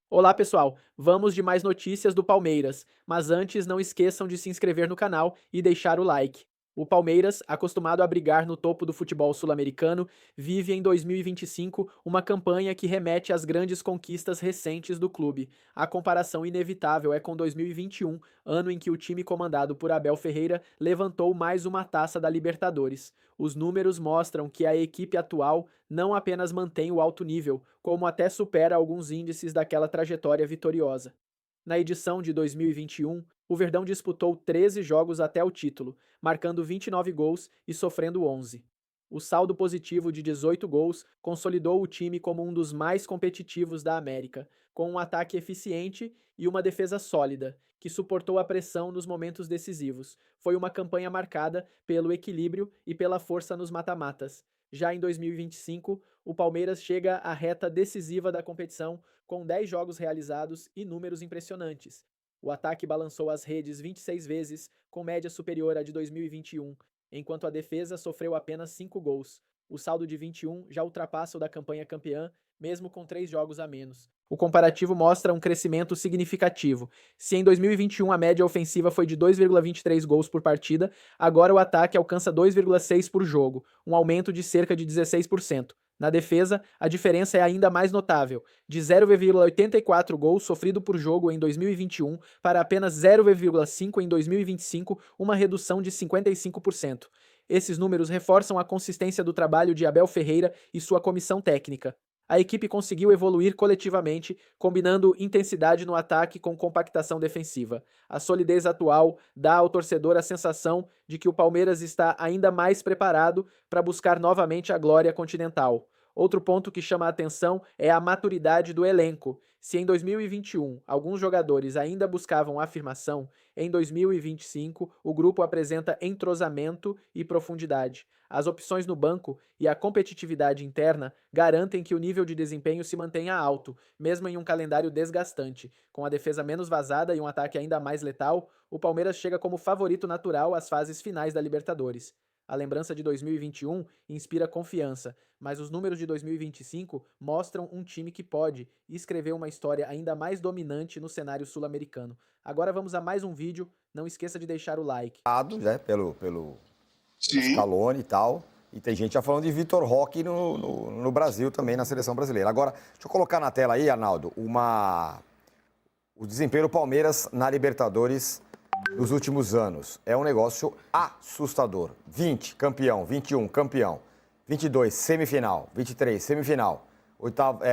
Olá, pessoal! Vamos de mais notícias do Palmeiras, mas antes não esqueçam de se inscrever no canal e deixar o like. O Palmeiras, acostumado a brigar no topo do futebol sul-americano, vive em 2025 uma campanha que remete às grandes conquistas recentes do clube. A comparação inevitável é com 2021, ano em que o time comandado por Abel Ferreira levantou mais uma taça da Libertadores. Os números mostram que a equipe atual não apenas mantém o alto nível, como até supera alguns índices daquela trajetória vitoriosa. Na edição de 2021, o Verdão disputou 13 jogos até o título, marcando 29 gols e sofrendo 11. O saldo positivo de 18 gols consolidou o time como um dos mais competitivos da América, com um ataque eficiente e uma defesa sólida, que suportou a pressão nos momentos decisivos. Foi uma campanha marcada pelo equilíbrio e pela força nos mata-matas. Já em 2025, o Palmeiras chega à reta decisiva da competição com 10 jogos realizados e números impressionantes. O ataque balançou as redes 26 vezes, com média superior à de 2021, enquanto a defesa sofreu apenas 5 gols. O saldo de 21 já ultrapassa o da campanha campeã, mesmo com 3 jogos a menos. O comparativo mostra um crescimento significativo. Se em 2021 a média ofensiva foi de 2,23 gols por partida, agora o ataque alcança 2,6 por jogo, um aumento de cerca de 16%. Na defesa, a diferença é ainda mais notável, de 0,84 gols sofrido por jogo em 2021 para apenas 0,5 em 2025, uma redução de 55%. Esses números reforçam a consistência do trabalho de Abel Ferreira e sua comissão técnica. A equipe conseguiu evoluir coletivamente, combinando intensidade no ataque com compactação defensiva. A solidez atual dá ao torcedor a sensação de que o Palmeiras está ainda mais preparado para buscar novamente a glória continental. Outro ponto que chama a atenção é a maturidade do elenco. Se em 2021 alguns jogadores ainda buscavam afirmação, em 2025 o grupo apresenta entrosamento e profundidade. As opções no banco e a competitividade interna garantem que o nível de desempenho se mantenha alto, mesmo em um calendário desgastante. Com a defesa menos vazada e um ataque ainda mais letal, o Palmeiras chega como favorito natural às fases finais da Libertadores. A lembrança de 2021 inspira confiança, mas os números de 2025 mostram um time que pode escrever uma história ainda mais dominante no cenário sul-americano. Agora vamos a mais um vídeo, não esqueça de deixar o like. Né, pelo Sim, Scaloni e tal. E tem gente já falando de Vitor Roque no Brasil também, na seleção brasileira. Agora, deixa eu colocar na tela aí, Arnaldo, o desempenho do Palmeiras na Libertadores dos últimos anos. É um negócio assustador. 20, campeão. 21, campeão. 22, semifinal. 23, semifinal.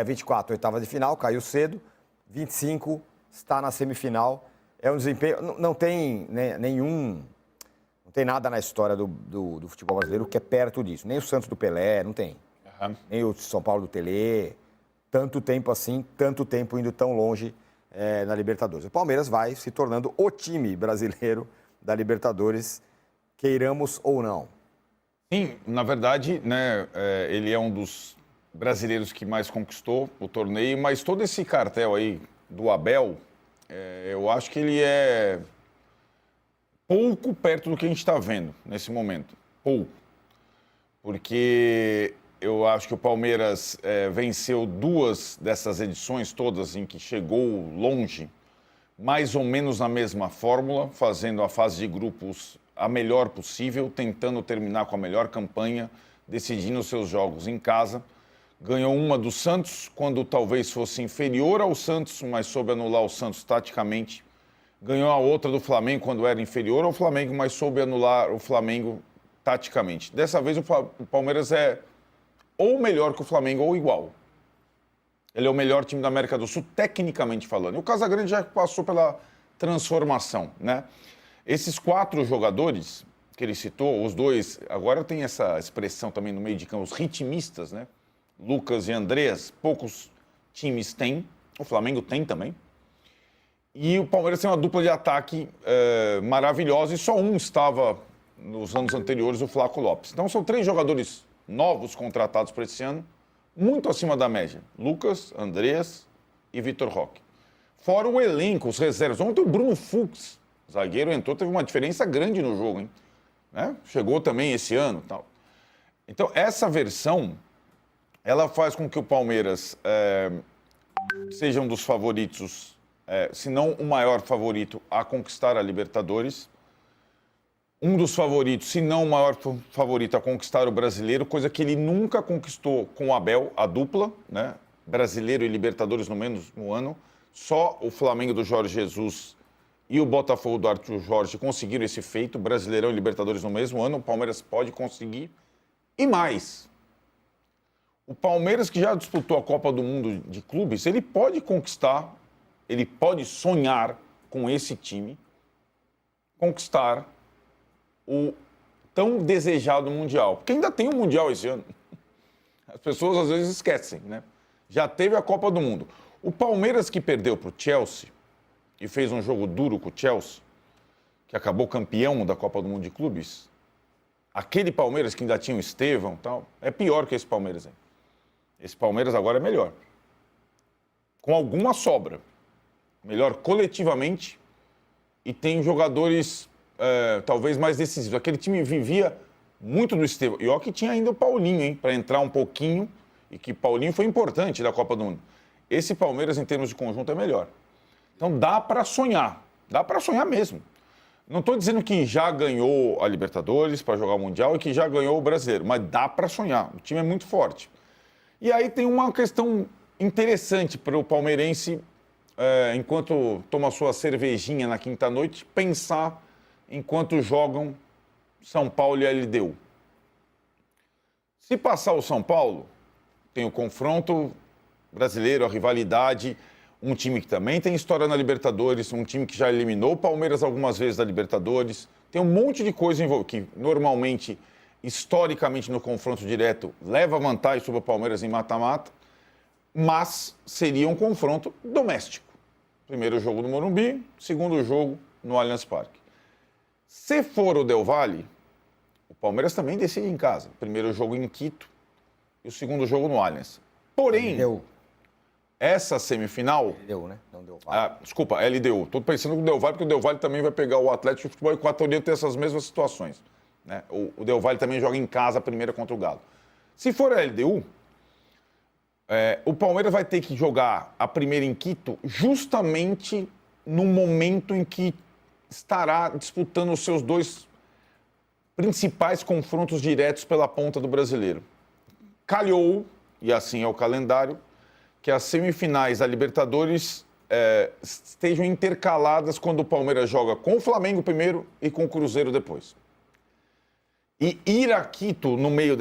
24, oitava de final, caiu cedo. 25, está na semifinal. É um desempenho... Não tem, né, não tem nada na história do futebol brasileiro que é perto disso. Nem o Santos do Pelé, não tem. Nem o São Paulo do Telê. Tanto tempo assim, tanto tempo indo tão longe na Libertadores. O Palmeiras vai se tornando o time brasileiro da Libertadores, queiramos ou não. sim, na verdade, né, ele é um dos brasileiros que mais conquistou o torneio, mas todo esse cartel aí do Abel, eu acho que ele é pouco perto do que a gente está vendo nesse momento. Pouco. Porque eu acho que o Palmeiras venceu 2 dessas edições todas em que chegou longe, mais ou menos na mesma fórmula, fazendo a fase de grupos a melhor possível, tentando terminar com a melhor campanha, decidindo seus jogos em casa. Ganhou uma do Santos, quando talvez fosse inferior ao Santos, mas soube anular o Santos taticamente. Ganhou a outra do Flamengo, quando era inferior ao Flamengo, mas soube anular o Flamengo taticamente. Dessa vez o Palmeiras é ou melhor que o Flamengo ou igual. Ele é o melhor time da América do Sul, tecnicamente falando. E o Casagrande já passou pela transformação, né? Esses 4 jogadores que ele citou, os 2, agora tem essa expressão também no meio de campo, os ritmistas, né? Lucas e Andreas, poucos times têm, o Flamengo tem também. E o Palmeiras tem uma dupla de ataque maravilhosa e só um estava nos anos anteriores, o Flaco Lopes. Então são 3 jogadores novos contratados para esse ano, muito acima da média. Lucas, Andreas e Vitor Roque. Fora o elenco, os reservas. Ontem o Bruno Fux, zagueiro, entrou, teve uma diferença grande no jogo, hein? Né? Chegou também esse ano. Tal. Então essa versão, ela faz com que o Palmeiras seja um dos favoritos, se não o maior favorito a conquistar a Libertadores. Um dos favoritos, se não o maior favorito a conquistar o Brasileiro, coisa que ele nunca conquistou com o Abel, a dupla, né? Brasileiro e Libertadores no mesmo ano. Só o Flamengo do Jorge Jesus e o Botafogo do Arthur Jorge conseguiram esse feito, Brasileirão e Libertadores no mesmo ano. O Palmeiras pode conseguir. E mais, o Palmeiras, que já disputou a Copa do Mundo de clubes, ele pode conquistar, ele pode sonhar com esse time, conquistar o tão desejado Mundial. Porque ainda tem um Mundial esse ano. As pessoas às vezes esquecem, né? Já teve a Copa do Mundo. O Palmeiras, que perdeu para o Chelsea e fez um jogo duro com o Chelsea, que acabou campeão da Copa do Mundo de clubes, aquele Palmeiras que ainda tinha o Estevão e tal, é pior que esse Palmeiras aí. Esse Palmeiras agora é melhor. Com alguma sobra. Melhor coletivamente e tem jogadores talvez mais decisivos. Aquele time vivia muito do Estevão. E ó que tinha ainda o Paulinho, hein, para entrar um pouquinho, e que Paulinho foi importante da Copa do Mundo. Esse Palmeiras, em termos de conjunto, é melhor. Então dá para sonhar mesmo. Não estou dizendo que já ganhou a Libertadores para jogar o Mundial e que já ganhou o Brasileiro, mas dá para sonhar. O time é muito forte. E aí tem uma questão interessante para o palmeirense, enquanto toma sua cervejinha na quinta-noite, pensar enquanto jogam São Paulo e LDU. Se passar o São Paulo, tem o confronto brasileiro, a rivalidade, um time que também tem história na Libertadores, um time que já eliminou o Palmeiras algumas vezes da Libertadores, tem um monte de coisa envolvida, que normalmente, historicamente, no confronto direto, leva vantagem sobre o Palmeiras em mata-mata, mas seria um confronto doméstico. Primeiro jogo no Morumbi, segundo jogo no Allianz Parque. Se for o Del Valle, o Palmeiras também decide em casa. Primeiro jogo em Quito e o segundo jogo no Allianz. Porém, essa semifinal... LDU, né? Não Del Valle. Desculpa, LDU. Estou pensando no Del Valle, porque o Del Valle também vai pegar o Atlético de Futebol Equatoriano, tem essas mesmas situações. Né? O Del Valle também joga em casa a primeira contra o Galo. Se for a LDU, o Palmeiras vai ter que jogar a primeira em Quito justamente no momento em que estará disputando os seus dois principais confrontos diretos pela ponta do Brasileiro. Calhou, e assim é o calendário, que as semifinais da Libertadores estejam intercaladas quando o Palmeiras joga com o Flamengo primeiro e com o Cruzeiro depois. E ir a Quito no meio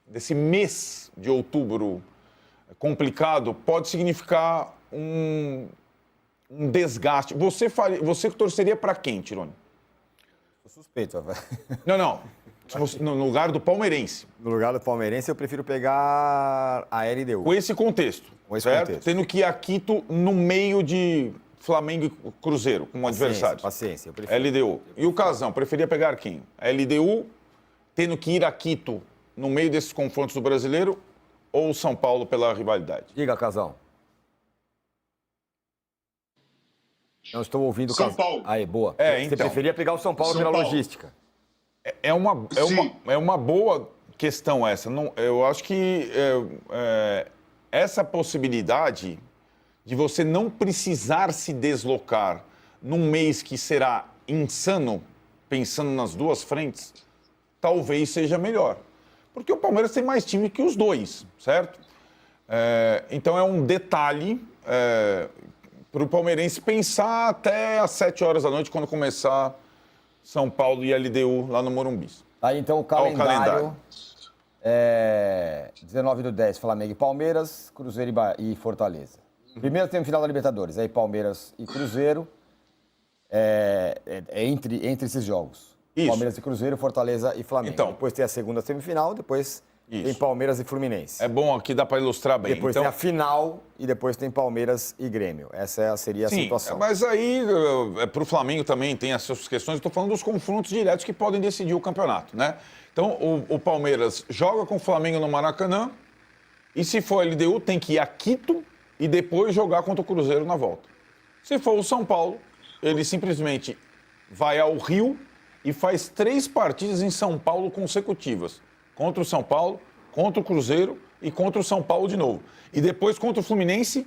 desse mês de outubro complicado pode significar um desgaste. Você torceria para quem, Tirone? Sou suspeito, velho. Não. No lugar do palmeirense. No lugar do palmeirense, eu prefiro pegar a LDU. Com esse contexto, certo? Tendo que ir a Quito no meio de Flamengo e Cruzeiro, como adversários. Paciência, eu prefiro. LDU. E o Casão, preferia pegar quem? A LDU, tendo que ir a Quito no meio desses confrontos do Brasileiro, ou o São Paulo pela rivalidade? Diga, Casão. Não estou ouvindo o São Paulo. Aí, boa. Então. Você preferia pegar o São Paulo pela logística? É uma boa questão essa. Eu acho que essa possibilidade de você não precisar se deslocar num mês que será insano, pensando nas duas frentes, talvez seja melhor. Porque o Palmeiras tem mais time que os dois, certo? Então é um detalhe para o palmeirense pensar até às 7 horas da noite, quando começar São Paulo e LDU lá no Morumbi. Aí então o calendário. 19/10, Flamengo e Palmeiras, Cruzeiro e Fortaleza. Primeiro semifinal da Libertadores, aí Palmeiras e Cruzeiro, entre esses jogos. Isso. Palmeiras e Cruzeiro, Fortaleza e Flamengo. Então. Depois tem a segunda semifinal, depois tem Palmeiras e Fluminense. É bom, aqui dá para ilustrar bem. Depois tem a final e depois tem Palmeiras e Grêmio. Essa seria a situação. Mas aí, para o Flamengo também tem as suas questões. Estou falando dos confrontos diretos que podem decidir o campeonato, né? Então, o Palmeiras joga com o Flamengo no Maracanã e, se for LDU, tem que ir a Quito e depois jogar contra o Cruzeiro na volta. Se for o São Paulo, ele simplesmente vai ao Rio e faz 3 partidas em São Paulo consecutivas. Contra o São Paulo, contra o Cruzeiro e contra o São Paulo de novo. E depois contra o Fluminense,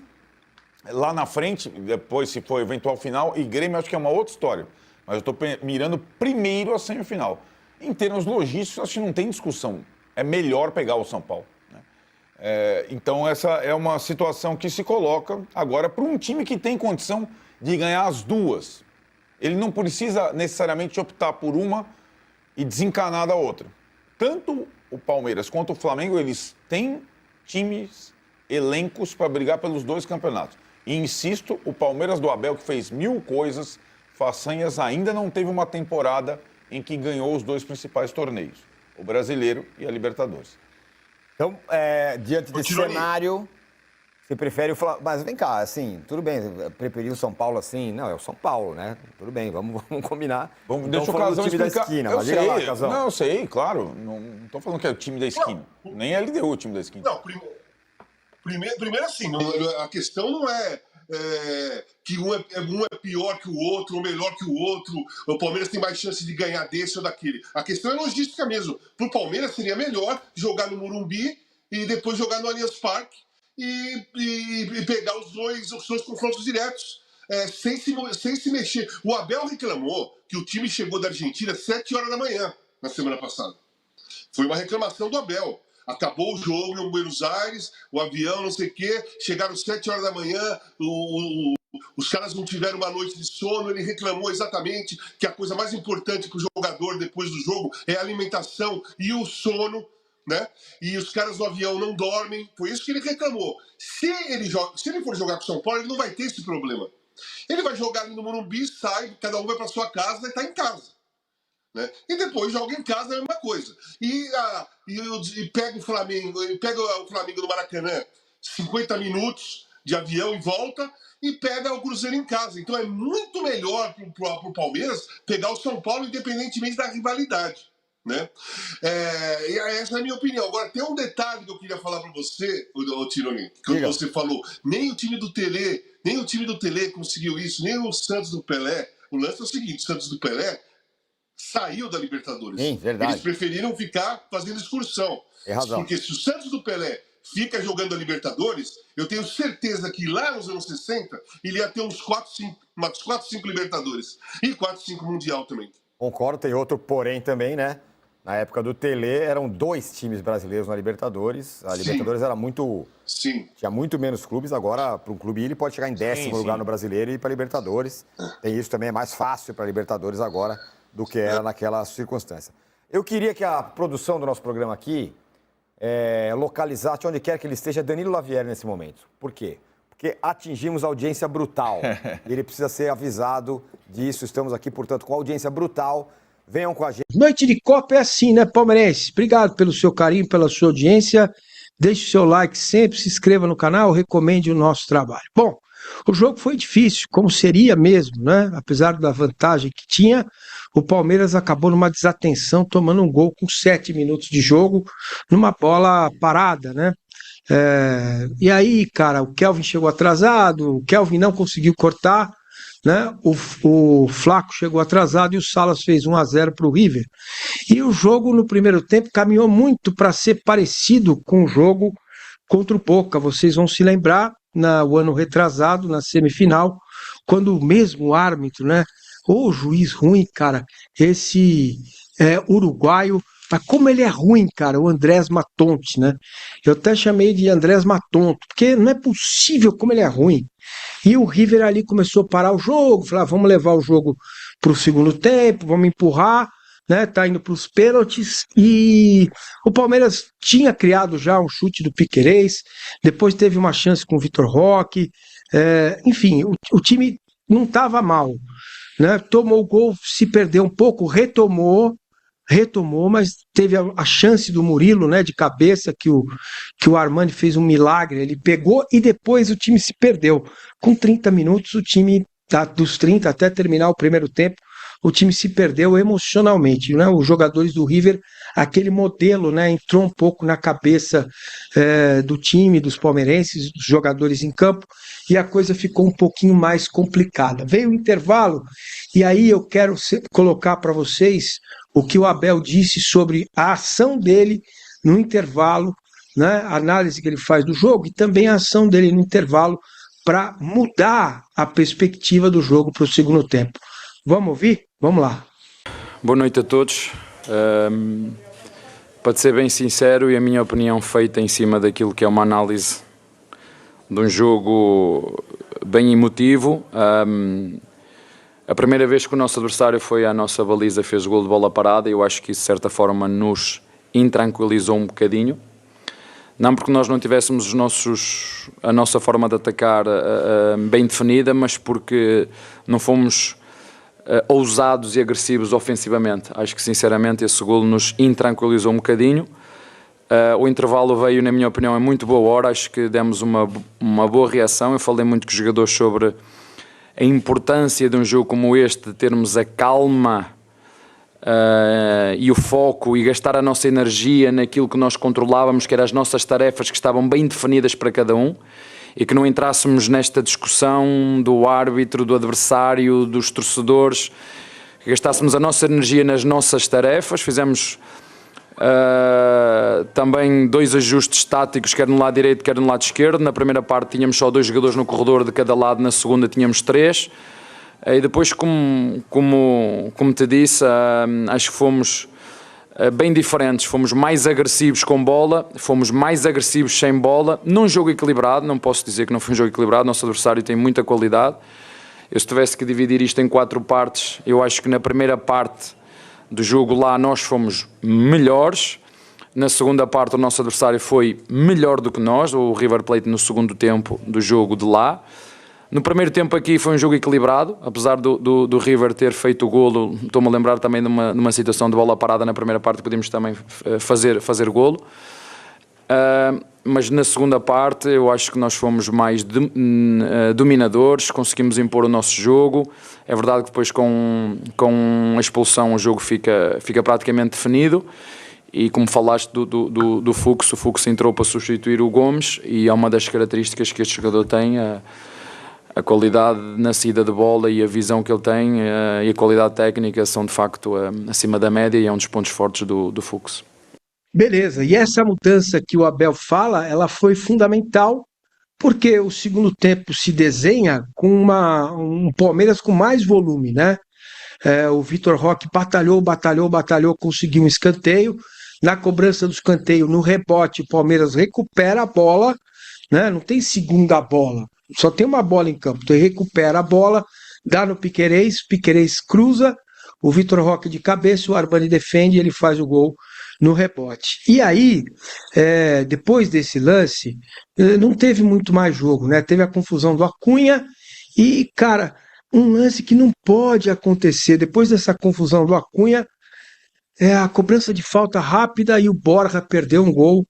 lá na frente, depois se for eventual final, e Grêmio acho que é uma outra história. Mas eu estou mirando primeiro a semifinal. Em termos logísticos, acho que não tem discussão. É melhor pegar o São Paulo. Então, essa é uma situação que se coloca agora para um time que tem condição de ganhar as duas. Ele não precisa necessariamente optar por uma e desencanar da outra. Tanto o Palmeiras quanto o Flamengo, eles têm times, elencos para brigar pelos dois campeonatos. E insisto, o Palmeiras do Abel, que fez 1000 coisas, façanhas, ainda não teve uma temporada em que ganhou os dois principais torneios, o Brasileiro e a Libertadores. Então, diante desse cenário, você prefere o Flamengo. Mas vem cá, assim, tudo bem, preferir o São Paulo assim? Não, é o São Paulo, né? Tudo bem, vamos combinar. Então, deixa o Casão time explicar. Da esquina, eu mas sei, diga lá, Casão. Não, eu sei, claro. Não estou falando que é o time da esquina. Não, nem a LDU o time da esquina. Não, primeiro assim, a questão não é que um é pior que o outro, ou melhor que o outro, o Palmeiras tem mais chance de ganhar desse ou daquele. A questão é logística mesmo. Para o Palmeiras seria melhor jogar no Morumbi e depois jogar no Allianz Parque e pegar os dois confrontos diretos sem se mexer. O Abel reclamou que o time chegou da Argentina às 7 horas da manhã na semana passada. Foi uma reclamação do Abel. Acabou o jogo em Buenos Aires, o avião, não sei o quê, chegaram às 7 horas da manhã, os caras não tiveram uma noite de sono, ele reclamou exatamente que a coisa mais importante para o jogador depois do jogo é a alimentação e o sono, né? E os caras do avião não dormem, foi isso que ele reclamou. Se ele for jogar com o São Paulo, ele não vai ter esse problema. Ele vai jogar ali no Morumbi, sai, cada um vai para sua casa e está em casa. Né? E depois joga em casa a mesma coisa. E pega o Flamengo no Maracanã, 50 minutos de avião em volta, e pega o Cruzeiro em casa. Então é muito melhor para o Palmeiras pegar o São Paulo, independentemente da rivalidade. Né? E essa é a minha opinião. Agora, tem um detalhe que eu queria falar para você, Tironi, que você falou, nem o time do Tele conseguiu isso, nem o Santos do Pelé. O lance é o seguinte, o Santos do Pelé saiu da Libertadores. Sim, verdade. Eles preferiram ficar fazendo excursão. Tem razão. Porque se o Santos do Pelé fica jogando a Libertadores, eu tenho certeza que lá nos anos 60 ele ia ter uns 4, 5 Libertadores. E 4, 5 Mundial também. Concordo, tem outro porém também, né? Na época do Tele, eram 2 times brasileiros na Libertadores. A Libertadores era muito... Sim. Tinha muito menos clubes. Agora, para um clube, ele pode chegar em 10º lugar no Brasileiro e ir para a Libertadores. Tem isso também, é mais fácil para a Libertadores agora do que era naquela circunstância. Eu queria que a produção do nosso programa aqui localizasse onde quer que ele esteja Danilo Lavieri nesse momento. Por quê? Porque atingimos audiência brutal. E ele precisa ser avisado disso. Estamos aqui, portanto, com audiência brutal. Venham com a gente. Noite de Copa é assim, né, palmeirense? Obrigado pelo seu carinho, pela sua audiência. Deixe o seu like sempre, se inscreva no canal, recomende o nosso trabalho. Bom, o jogo foi difícil, como seria mesmo, né? Apesar da vantagem que tinha, o Palmeiras acabou numa desatenção, tomando um gol com 7 minutos de jogo, numa bola parada, né? E aí, cara, o Kelvin chegou atrasado, o Kelvin não conseguiu cortar, né? O Flaco chegou atrasado e o Salas fez 1-0 para o River. E o jogo no primeiro tempo caminhou muito para ser parecido com o jogo contra o Boca. Vocês vão se lembrar, no ano retrasado, na semifinal, quando o mesmo árbitro, né? Ô juiz ruim, cara, esse uruguaio, mas como ele é ruim, cara, o Andrés Matonte, né? Eu até chamei de Andrés Matonto, porque não é possível como ele é ruim. E o River ali começou a parar o jogo, falou, vamos levar o jogo para o segundo tempo, vamos empurrar, né? Tá indo para os pênaltis, e o Palmeiras tinha criado já um chute do Piquerez, depois teve uma chance com o Vitor Roque, enfim, o time não estava mal, né? Tomou o gol, se perdeu um pouco, retomou, mas teve a chance do Murilo, né, de cabeça, que o Armani fez um milagre, ele pegou e depois o time se perdeu. Com 30 minutos, o time, dos 30 até terminar o primeiro tempo, o time se perdeu emocionalmente, né? Os jogadores do River, aquele modelo, né, entrou um pouco na cabeça do time, dos palmeirenses, dos jogadores em campo, e a coisa ficou um pouquinho mais complicada. Veio o intervalo, e aí eu quero colocar para vocês o que o Abel disse sobre a ação dele no intervalo, né, a análise que ele faz do jogo e também a ação dele no intervalo para mudar a perspectiva do jogo para o segundo tempo. Vamos ouvir? Vamos lá. Boa noite a todos. Para ser bem sincero, e a minha opinião feita em cima daquilo que é uma análise de um jogo bem emotivo. A primeira vez que o nosso adversário foi à nossa baliza fez o gol de bola parada, eu acho que isso de certa forma nos intranquilizou um bocadinho. Não porque nós não tivéssemos a nossa forma de atacar bem definida, mas porque não fomos ousados e agressivos ofensivamente. Acho que sinceramente esse golo nos intranquilizou um bocadinho. O intervalo veio, na minha opinião, em muito boa hora. Acho que demos uma boa reação. Eu falei muito com os jogadores sobre a importância de um jogo como este, de termos a calma e o foco e gastar a nossa energia naquilo que nós controlávamos, que eram as nossas tarefas que estavam bem definidas para cada um, e que não entrássemos nesta discussão do árbitro, do adversário, dos torcedores, que gastássemos a nossa energia nas nossas tarefas. Fizemos também 2 ajustes táticos, quer no lado direito, quer no lado esquerdo. Na primeira parte tínhamos só 2 jogadores no corredor de cada lado, na segunda tínhamos 3. E depois, como te disse, acho que fomos bem diferentes. Fomos mais agressivos com bola, fomos mais agressivos sem bola, num jogo equilibrado. Não posso dizer que não foi um jogo equilibrado, nosso adversário tem muita qualidade. Eu, se tivesse que dividir isto em 4 partes, eu acho que na primeira parte do jogo lá nós fomos melhores. Na segunda parte o nosso adversário foi melhor do que nós, o River Plate, no segundo tempo do jogo de lá. No primeiro tempo aqui foi um jogo equilibrado, apesar do River ter feito o golo. Estou-me a lembrar também de uma situação de bola parada na primeira parte, podíamos também fazer golo. Mas na segunda parte eu acho que nós fomos mais dominadores, conseguimos impor o nosso jogo. É verdade que depois com a expulsão o jogo fica praticamente definido. E como falaste do Fux, o Fux entrou para substituir o Gomes, e é uma das características que este jogador tem, a qualidade na saída de bola e a visão que ele tem e a qualidade técnica são de facto acima da média, e é um dos pontos fortes do Fux. Beleza, e essa mudança que o Abel fala, ela foi fundamental, porque o segundo tempo se desenha com um Palmeiras com mais volume, né? O Vitor Roque batalhou, conseguiu um escanteio. Na cobrança do escanteio, no rebote, o Palmeiras recupera a bola, né? Não tem segunda bola, só tem uma bola em campo. Então ele recupera a bola, dá no Piquerez cruza, o Vitor Roque de cabeça, o Armani defende e ele faz o gol no rebote. E aí, depois desse lance, não teve muito mais jogo, né? Teve a confusão do Acunha e, cara, um lance que não pode acontecer. Depois dessa confusão do Acunha, a cobrança de falta rápida e o Borja perdeu um gol,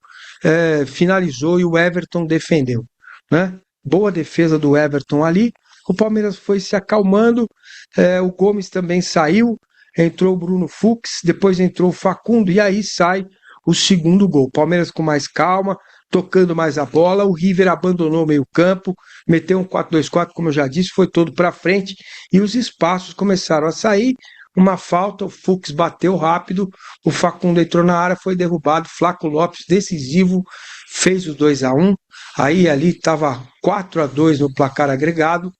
finalizou e o Everton defendeu, né? Boa defesa do Everton ali. O Palmeiras foi se acalmando, o Gomes também saiu, entrou o Bruno Fux, depois entrou o Facundo e aí sai o segundo gol. Palmeiras com mais calma, tocando mais a bola, o River abandonou o meio-campo, meteu um 4-2-4, como eu já disse, foi todo para frente e os espaços começaram a sair. Uma falta, o Fux bateu rápido, o Facundo entrou na área, foi derrubado, Flaco Lopes, decisivo, fez os 2-1, aí ali estava 4-2 no placar agregado,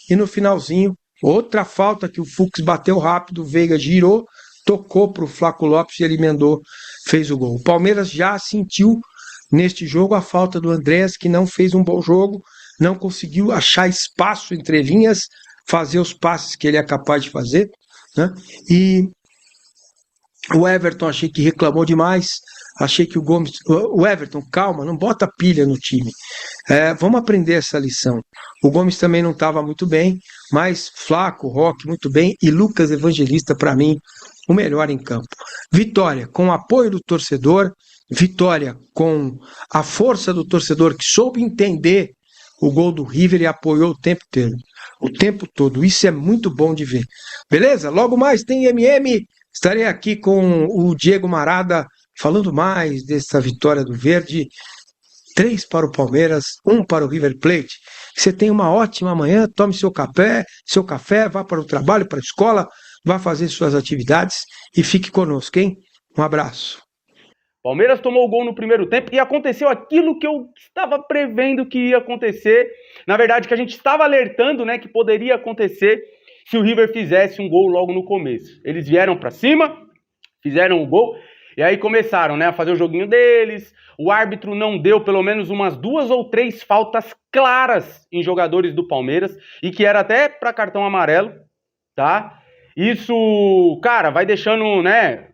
e no finalzinho, outra falta que o Fux bateu rápido, o Veiga girou, tocou para o Flaco Lopes e ele emendou, fez o gol. O Palmeiras já sentiu neste jogo a falta do Andrés, que não fez um bom jogo, não conseguiu achar espaço entre linhas, fazer os passes que ele é capaz de fazer, né? E o Everton achei que reclamou demais, achei que o Gomes... O Everton, calma, não bota pilha no time. Vamos aprender essa lição. O Gomes também não estava muito bem, mas Flaco, Roque, muito bem, e Lucas Evangelista, para mim, o melhor em campo. Vitória com o apoio do torcedor, vitória com a força do torcedor que soube entender o gol do River e apoiou o tempo todo. Isso é muito bom de ver. Beleza? Logo mais tem MM. Estarei aqui com o Diego Marada falando mais dessa vitória do Verde. 3 para o Palmeiras, 1 para o River Plate. Você tenha uma ótima manhã, tome seu café, vá para o trabalho, para a escola, vá fazer suas atividades e fique conosco, hein? Um abraço. Palmeiras tomou o gol no primeiro tempo e aconteceu aquilo que eu estava prevendo que ia acontecer. Na verdade, que a gente estava alertando, né, que poderia acontecer se o River fizesse um gol logo no começo. Eles vieram para cima, fizeram o gol e aí começaram, né, a fazer o joguinho deles. O árbitro não deu pelo menos umas 2 ou 3 faltas claras em jogadores do Palmeiras e que era até para cartão amarelo, tá? Isso, cara, vai deixando, né,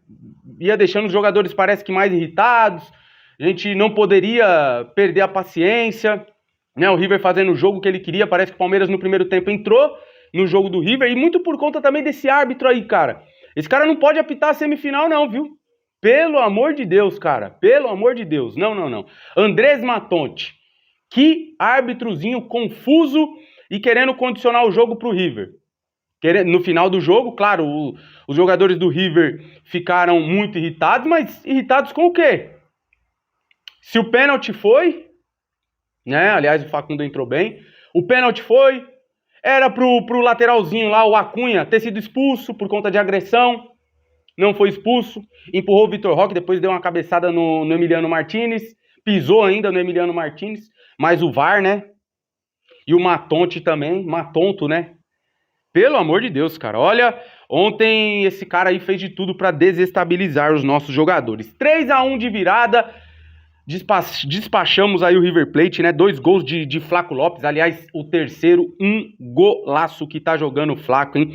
ia deixando os jogadores parece que mais irritados. A gente não poderia perder a paciência, né? O River fazendo o jogo que ele queria, parece que o Palmeiras no primeiro tempo entrou no jogo do River e muito por conta também desse árbitro aí, cara. Esse cara não pode apitar a semifinal não, viu? Pelo amor de Deus, cara. Pelo amor de Deus. Não. Andrés Matonte. Que árbitrozinho confuso e querendo condicionar o jogo pro River. No final do jogo, claro, os jogadores do River ficaram muito irritados, mas irritados com o quê? Se o pênalti foi, né? Aliás, o Facundo entrou bem. O pênalti foi, era pro lateralzinho lá, o Acunha, ter sido expulso por conta de agressão. Não foi expulso, empurrou o Vitor Roque, depois deu uma cabeçada no Emiliano Martinez, pisou ainda no Emiliano Martinez, mas o VAR, né? E o Matonte também, Matonto, né? Pelo amor de Deus, cara. Olha, ontem esse cara aí fez de tudo para desestabilizar os nossos jogadores. 3-1 de virada, despachamos aí o River Plate, né? 2 gols de Flaco Lopes, aliás, o terceiro, um golaço que tá jogando o Flaco, hein?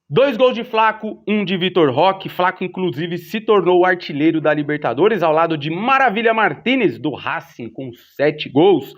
2 gols de Flaco, 1 de Vitor Roque. Flaco, inclusive, se tornou o artilheiro da Libertadores, ao lado de Maravilha Martínez, do Racing, com 7 gols.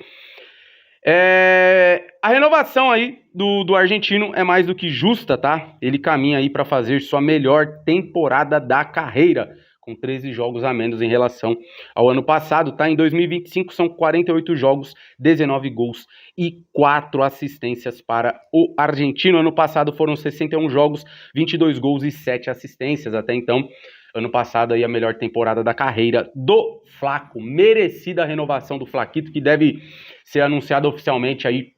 A renovação aí do argentino é mais do que justa, tá? Ele caminha aí para fazer sua melhor temporada da carreira, com 13 jogos a menos em relação ao ano passado, tá? Em 2025 são 48 jogos, 19 gols e 4 assistências para o argentino. Ano passado foram 61 jogos, 22 gols e 7 assistências. Até então, ano passado aí a melhor temporada da carreira do Flaco. Merecida a renovação do Flaquito, que deve ser anunciada oficialmente aí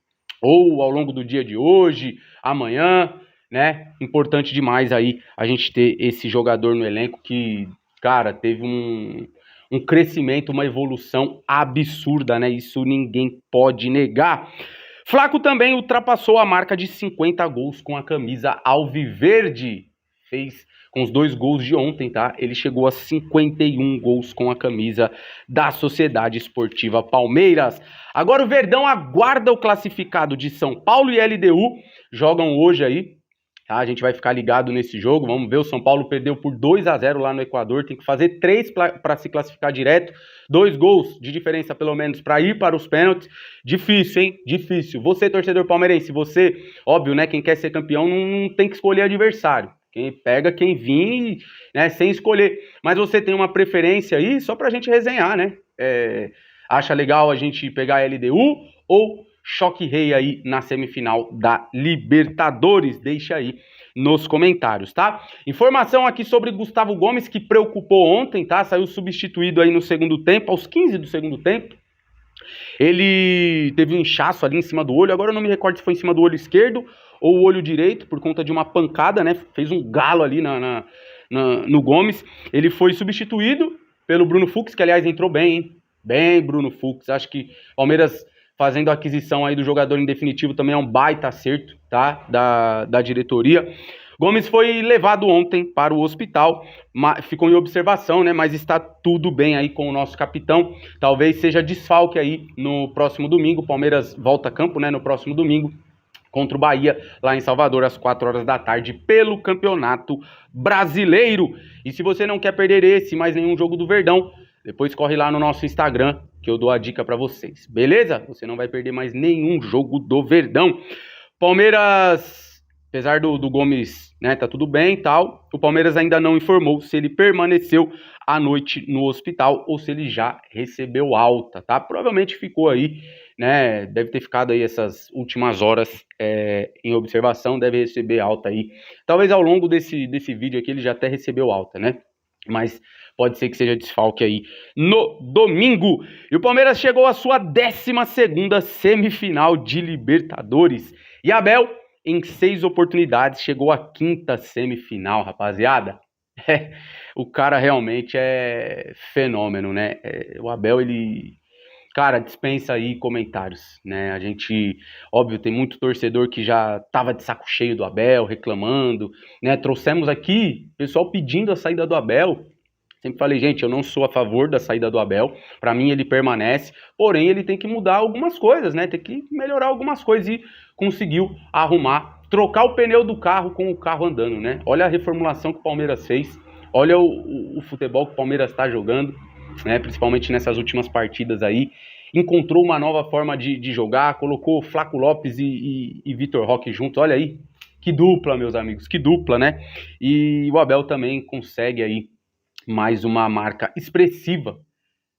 ou ao longo do dia de hoje, amanhã, né? Importante demais aí a gente ter esse jogador no elenco que, cara, teve um crescimento, uma evolução absurda, né? Isso ninguém pode negar. Flaco também ultrapassou a marca de 50 gols com a camisa alviverde. Fez com os 2 gols de ontem, tá? Ele chegou a 51 gols com a camisa da Sociedade Esportiva Palmeiras. Agora o Verdão aguarda o classificado de São Paulo e LDU. Jogam hoje aí. Tá, a gente vai ficar ligado nesse jogo, vamos ver, o São Paulo perdeu por 2-0 lá no Equador, tem que fazer 3 para se classificar direto, 2 gols de diferença pelo menos para ir para os pênaltis. Difícil, hein? Difícil. Você, torcedor palmeirense, você, óbvio, né, quem quer ser campeão não tem que escolher adversário, quem pega quem vir, né, sem escolher, mas você tem uma preferência aí, só pra gente resenhar, né? Acha legal a gente pegar a LDU ou Choque Rei aí na semifinal da Libertadores? Deixa aí nos comentários, tá? Informação aqui sobre Gustavo Gomes, que preocupou ontem, tá? Saiu substituído aí no segundo tempo, aos 15 do segundo tempo. Ele teve um inchaço ali em cima do olho, agora eu não me recordo se foi em cima do olho esquerdo ou o olho direito, por conta de uma pancada, né? Fez um galo ali no Gomes. Ele foi substituído pelo Bruno Fux, que aliás entrou bem, hein? Bem, Bruno Fux. Acho que Palmeiras fazendo a aquisição aí do jogador em definitivo também é um baita acerto, tá? Da diretoria. Gomes foi levado ontem para o hospital, ficou em observação, né? Mas está tudo bem aí com o nosso capitão. Talvez seja desfalque aí no próximo domingo. O Palmeiras volta a campo, né? No próximo domingo, contra o Bahia, lá em Salvador, às 4 horas da tarde, pelo Campeonato Brasileiro. E se você não quer perder esse, mais nenhum jogo do Verdão, depois corre lá no nosso Instagram, que eu dou a dica pra vocês, beleza? Você não vai perder mais nenhum jogo do Verdão. Palmeiras, apesar do Gomes, né, tá tudo bem e tal, o Palmeiras ainda não informou se ele permaneceu à noite no hospital ou se ele já recebeu alta, tá? Provavelmente ficou aí, né, deve ter ficado aí essas últimas horas em observação, deve receber alta aí. Talvez ao longo desse vídeo aqui ele já até recebeu alta, né? Mas pode ser que seja desfalque aí no domingo. E o Palmeiras chegou à sua 12ª semifinal de Libertadores. E Abel, em 6 oportunidades, chegou à 5ª semifinal, rapaziada. O cara realmente é fenômeno, né? O Abel, ele, cara, dispensa aí comentários, né? A gente, óbvio, tem muito torcedor que já tava de saco cheio do Abel, reclamando, né? Trouxemos aqui pessoal pedindo a saída do Abel. Sempre falei, gente, eu não sou a favor da saída do Abel. Para mim, ele permanece, porém, ele tem que mudar algumas coisas, né? Tem que melhorar algumas coisas e conseguiu arrumar, trocar o pneu do carro com o carro andando, né? Olha a reformulação que o Palmeiras fez, olha o futebol que o Palmeiras está jogando, né? Principalmente nessas últimas partidas aí. Encontrou uma nova forma de jogar, colocou Flaco Lopes e Vitor Roque junto. Olha aí, que dupla, meus amigos, que dupla, né? E o Abel também consegue aí mais uma marca expressiva,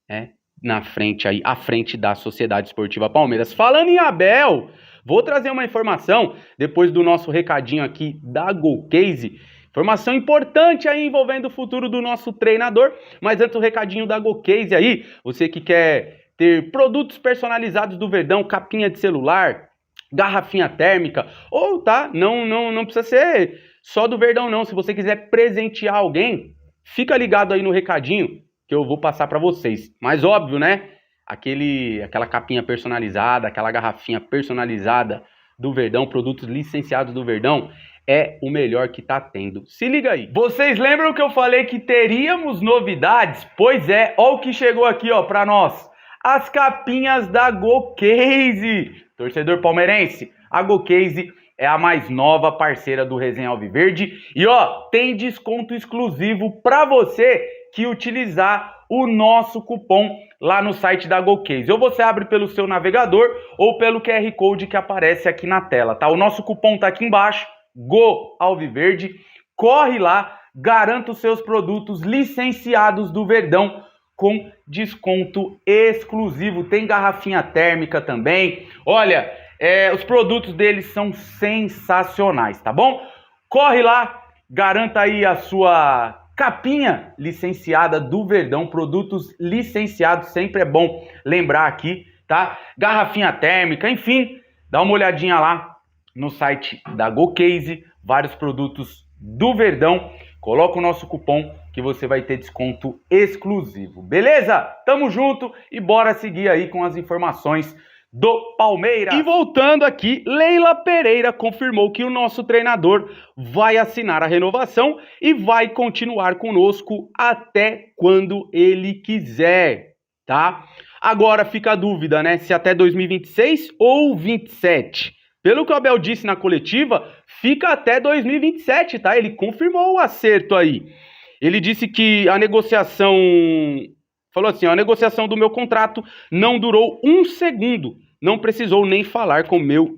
né, na frente aí, à frente da Sociedade Esportiva Palmeiras. Falando em Abel, vou trazer uma informação, depois do nosso recadinho aqui da GoCase, informação importante aí envolvendo o futuro do nosso treinador, mas antes o recadinho da GoCase aí, você que quer ter produtos personalizados do Verdão, capinha de celular, garrafinha térmica, ou tá, não precisa ser só do Verdão não, se você quiser presentear alguém, fica ligado aí no recadinho que eu vou passar para vocês. Mas óbvio, né? Aquela capinha personalizada, aquela garrafinha personalizada do Verdão, produtos licenciados do Verdão, é o melhor que tá tendo. Se liga aí. Vocês lembram que eu falei que teríamos novidades? Pois é, ó o que chegou aqui, ó, para nós. As capinhas da GoCase. Torcedor palmeirense, a GoCase é a mais nova parceira do Resenha Alviverde e ó, tem desconto exclusivo para você que utilizar o nosso cupom lá no site da GoCase. Ou você abre pelo seu navegador ou pelo QR Code que aparece aqui na tela, tá? O nosso cupom tá aqui embaixo, Go Alviverde. Corre lá, garanta os seus produtos licenciados do Verdão com desconto exclusivo. Tem garrafinha térmica também. Olha, os produtos deles são sensacionais, tá bom? Corre lá, garanta aí a sua capinha licenciada do Verdão, produtos licenciados, sempre é bom lembrar aqui, tá? Garrafinha térmica, enfim, dá uma olhadinha lá no site da GoCase, vários produtos do Verdão, coloca o nosso cupom que você vai ter desconto exclusivo, beleza? Tamo junto e bora seguir aí com as informações do Palmeiras. E voltando aqui, Leila Pereira confirmou que o nosso treinador vai assinar a renovação e vai continuar conosco até quando ele quiser, tá? Agora fica a dúvida, né, se até 2026 ou 27. Pelo que o Abel disse na coletiva, fica até 2027, tá? Ele confirmou o acerto aí. Ele disse que a negociação... Falou assim, ó, a negociação do meu contrato não durou um segundo. Não precisou nem falar com meu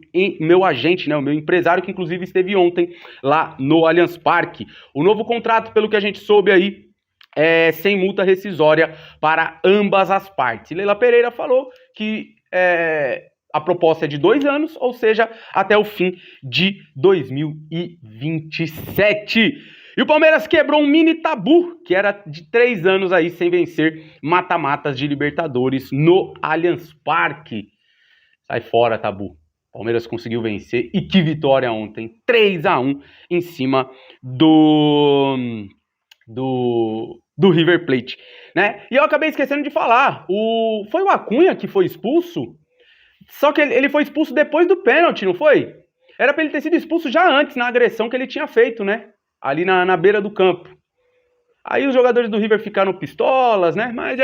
agente, né, o meu empresário, que inclusive esteve ontem lá no Allianz Parque. O novo contrato, pelo que a gente soube aí, é sem multa rescisória para ambas as partes. Leila Pereira falou que a proposta é de 2 anos, ou seja, até o fim de 2027. E o Palmeiras quebrou um mini tabu, que era de 3 anos aí sem vencer mata-matas de Libertadores no Allianz Parque. Sai fora, tabu. Palmeiras conseguiu vencer, e que vitória ontem, 3-1 em cima do River Plate, né? E eu acabei esquecendo de falar, foi o Acunha que foi expulso, só que ele foi expulso depois do pênalti, não foi? Era pra ele ter sido expulso já antes, na agressão que ele tinha feito, né? Ali na beira do campo. Aí os jogadores do River ficaram pistolas, né? Mas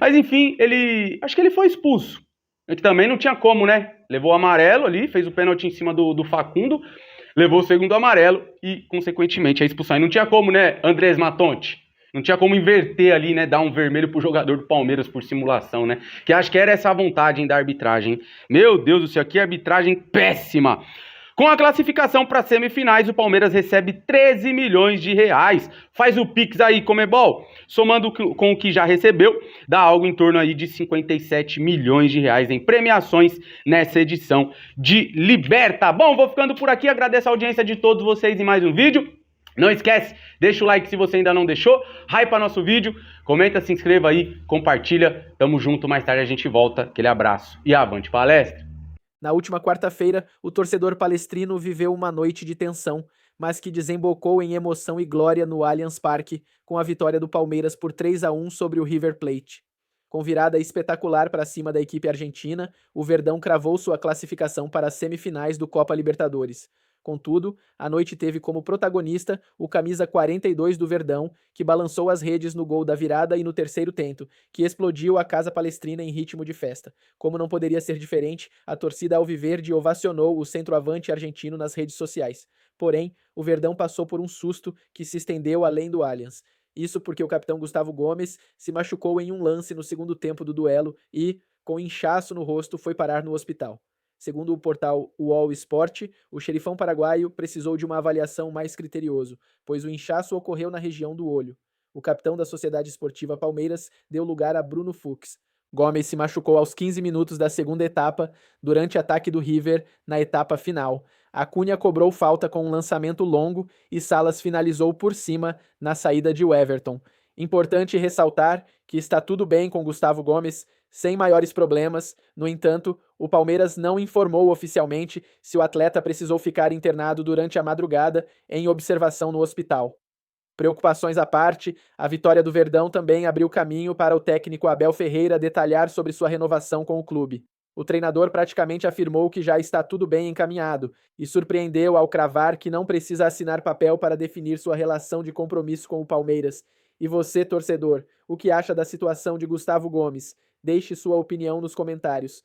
Mas enfim, acho que ele foi expulso. É que também não tinha como, né? Levou o amarelo ali, fez o pênalti em cima do Facundo, levou o segundo amarelo e, consequentemente, a expulsão. E não tinha como, né, Andrés Matonte? Não tinha como inverter ali, né, dar um vermelho pro jogador do Palmeiras por simulação, né? Que acho que era essa a vontade da arbitragem. Meu Deus do céu, que arbitragem péssima! Com a classificação para semifinais, o Palmeiras recebe 13 milhões de reais. Faz o Pix aí, Comebol. Somando com o que já recebeu, dá algo em torno aí de 57 milhões de reais em premiações nessa edição de Liberta. Bom, vou ficando por aqui. Agradeço a audiência de todos vocês em mais um vídeo. Não esquece, deixa o like se você ainda não deixou. Hypa nosso vídeo. Comenta, se inscreva aí, compartilha. Tamo junto, mais tarde a gente volta. Aquele abraço e avante palestra. Na última quarta-feira, o torcedor palestrino viveu uma noite de tensão. mas que desembocou em emoção e glória no Allianz Parque com a vitória do Palmeiras por 3-1 sobre o River Plate. Com virada espetacular para cima da equipe argentina, o Verdão cravou sua classificação para as semifinais do Copa Libertadores. Contudo, a noite teve como protagonista o camisa 42 do Verdão, que balançou as redes no gol da virada e no terceiro tento, que explodiu a Casa Palestrina em ritmo de festa. Como não poderia ser diferente, a torcida alviverde ovacionou o centroavante argentino nas redes sociais. Porém, o Verdão passou por um susto que se estendeu além do Allianz. Isso porque o capitão Gustavo Gomes se machucou em um lance no segundo tempo do duelo e, com inchaço no rosto, foi parar no hospital. Segundo o portal UOL Sport, o xerifão paraguaio precisou de uma avaliação mais criteriosa, pois o inchaço ocorreu na região do olho. O capitão da Sociedade Esportiva Palmeiras deu lugar a Bruno Fux. Gomes se machucou aos 15 minutos da segunda etapa, durante ataque do River na etapa final. Acunha cobrou falta com um lançamento longo e Salas finalizou por cima na saída de Everton. Importante ressaltar que está tudo bem com Gustavo Gomes, sem maiores problemas. No entanto, o Palmeiras não informou oficialmente se o atleta precisou ficar internado durante a madrugada em observação no hospital. Preocupações à parte, a vitória do Verdão também abriu caminho para o técnico Abel Ferreira detalhar sobre sua renovação com o clube. O treinador praticamente afirmou que já está tudo bem encaminhado e surpreendeu ao cravar que não precisa assinar papel para definir sua relação de compromisso com o Palmeiras. E você, torcedor, o que acha da situação de Gustavo Gomes? Deixe sua opinião nos comentários.